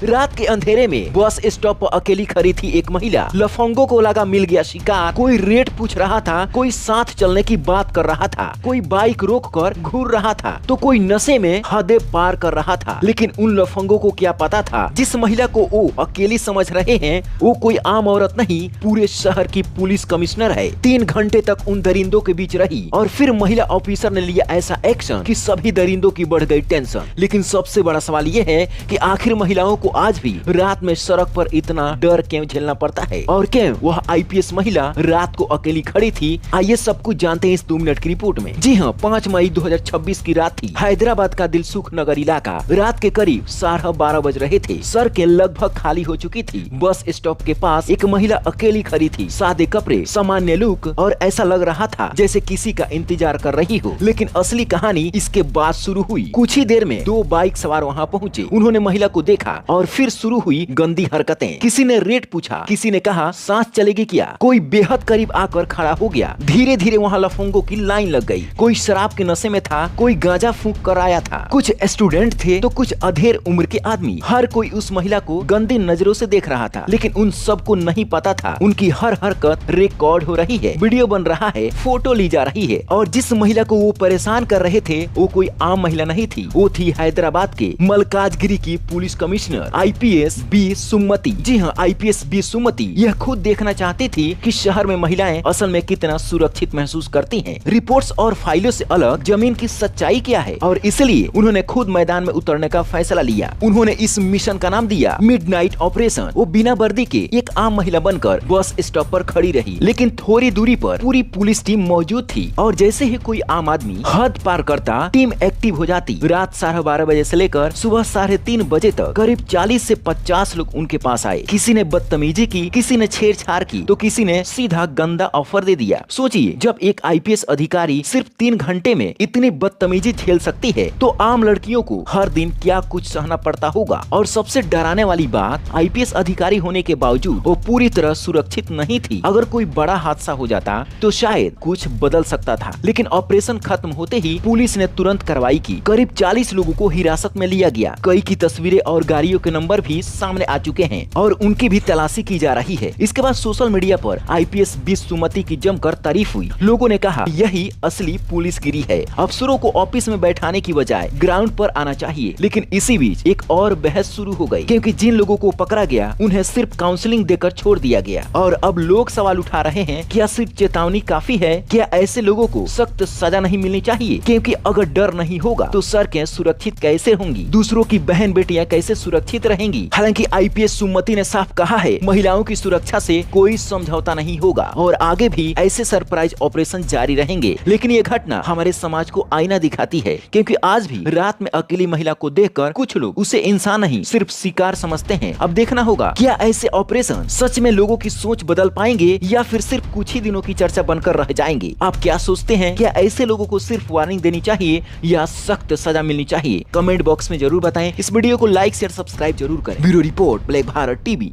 रात के अंधेरे में बस स्टॉप पर अकेली खड़ी थी एक महिला। लफंगों को लगा मिल गया शिकार। कोई रेट पूछ रहा था, कोई साथ चलने की बात कर रहा था, कोई बाइक रोक कर घूर रहा था, तो कोई नशे में हदें पार कर रहा था। लेकिन उन लफंगों को क्या पता था, जिस महिला को वो अकेली समझ रहे हैं वो कोई आम औरत नहीं, पूरे शहर की पुलिस कमिश्नर है। 3 घंटे तक उन दरिंदों के बीच रही और फिर महिला ऑफिसर ने लिया ऐसा एक्शन कि सभी दरिंदों की बढ़ गई टेंशन। लेकिन सबसे बड़ा सवाल ये है कि आखिर महिलाओं को आज भी रात में सड़क पर इतना डर क्यों झेलना पड़ता है और क्यों वह आईपीएस महिला रात को अकेली खड़ी थी। आइए सब कुछ जानते हैं इस 2 मिनट की रिपोर्ट में। जी हाँ, 5 मई 2026 की रात थी। हैदराबाद का दिलसुख नगर इलाका। रात के करीब 12:30 बज रहे थे। सड़कें लगभग खाली हो चुकी थी। बस स्टॉप के पास एक महिला अकेली खड़ी थी। सादे कपड़े, सामान्य लुक और ऐसा लग रहा था जैसे किसी का इंतजार कर रही हो। लेकिन असली कहानी इसके बाद शुरू हुई। कुछ ही देर में 2 बाइक सवार वहाँ पहुँचे। उन्होंने महिला को देखा और फिर शुरू हुई गंदी हरकतें। किसी ने रेट पूछा, किसी ने कहा सांस चलेगी क्या, कोई बेहद करीब आकर खड़ा हो गया। धीरे धीरे वहाँ लफंगों की लाइन लग गई। कोई शराब के नशे में था, कोई गांजा फूंक कर आया था, कुछ स्टूडेंट थे तो कुछ अधेड़ उम्र के आदमी। हर कोई उस महिला को गंदी नजरों से देख रहा था। लेकिन उन सबको नहीं पता था उनकी हर हरकत रिकॉर्ड हो रही है, वीडियो बन रहा है, फोटो ली जा रही है। और जिस महिला को वो परेशान कर रहे थे वो कोई आम महिला नहीं थी, वो थी हैदराबाद के मलकाजगिरी की पुलिस कमिश्नर आईपीएस बी सुमति। जी हाँ, आईपीएस बी सुमति यह खुद देखना चाहती थी कि शहर में महिलाएं असल में कितना सुरक्षित महसूस करती हैं। रिपोर्ट्स और फाइलों से अलग जमीन की सच्चाई क्या है, और इसलिए उन्होंने खुद मैदान में उतरने का फैसला लिया। उन्होंने इस मिशन का नाम दिया मिडनाइट ऑपरेशन। वो बिना वर्दी के एक आम महिला बनकर बस स्टॉप पर खड़ी रही, लेकिन थोड़ी दूरी पर पूरी पुलिस टीम मौजूद थी। और जैसे ही कोई आम आदमी हद पार करता, टीम एक्टिव हो जाती। रात 12:30 बजे से लेकर सुबह 3:30 बजे तक करीब 40 से 50 लोग उनके पास आए। किसी ने बदतमीजी की, किसी ने छेड़छाड़ की, तो किसी ने सीधा गंदा ऑफर दे दिया। सोचिए, जब एक आईपीएस अधिकारी सिर्फ 3 घंटे में इतनी बदतमीजी झेल सकती है तो आम लड़कियों को हर दिन क्या कुछ सहना पड़ता होगा। और सबसे डराने वाली बात, आईपीएस अधिकारी होने के बावजूद वो पूरी तरह सुरक्षित नहीं थी। अगर कोई बड़ा हादसा हो जाता तो शायद कुछ बदल सकता था। लेकिन ऑपरेशन खत्म होते ही पुलिस ने तुरंत कार्रवाई की। करीब 40 लोगों को हिरासत में लिया गया। कई की तस्वीरें और गाड़ियों के नंबर भी सामने आ चुके हैं और उनकी भी तलाशी की जा रही है। इसके बाद सोशल मीडिया पर आईपीएस बी सुमति की जमकर तारीफ हुई। लोगों ने कहा यही असली पुलिसगिरी है। अफसरों को ऑफिस में बैठाने की बजाय ग्राउंड पर आना चाहिए। लेकिन इसी बीच एक और बहस शुरू हो गई, क्योंकि जिन लोगों को पकड़ा गया उन्हें सिर्फ काउंसलिंग देकर छोड़ दिया गया। और अब लोग सवाल उठा रहे हैं, क्या सिर्फ चेतावनी काफी है? क्या ऐसे लोगों को सख्त सजा नहीं मिलनी चाहिए? क्योंकि अगर डर नहीं होगा तो सड़कें सुरक्षित कैसे होंगी? दूसरों की बहन बेटियां कैसे सुरक्षित रहेंगी? हालांकि आईपीएस सुमति ने साफ कहा है, महिलाओं की सुरक्षा से कोई समझौता नहीं होगा और आगे भी ऐसे सरप्राइज ऑपरेशन जारी रहेंगे। लेकिन ये घटना हमारे समाज को आईना दिखाती है, क्योंकि आज भी रात में अकेली महिला को देखकर कुछ लोग उसे इंसान नहीं सिर्फ शिकार समझते हैं। अब देखना होगा, क्या ऐसे ऑपरेशन सच में लोगों की सोच बदल पाएंगे या फिर सिर्फ कुछ ही दिनों की चर्चा बनकर रह जाएंगे? आप क्या सोचते हैं, क्या ऐसे लोगों को सिर्फ वार्निंग देनी चाहिए या सख्त सजा मिलनी चाहिए? कमेंट बॉक्स में जरूर बताएं। इस वीडियो को लाइक शेयर सब्सक्राइब जरूर करें। Bureau report, black Bharat TV.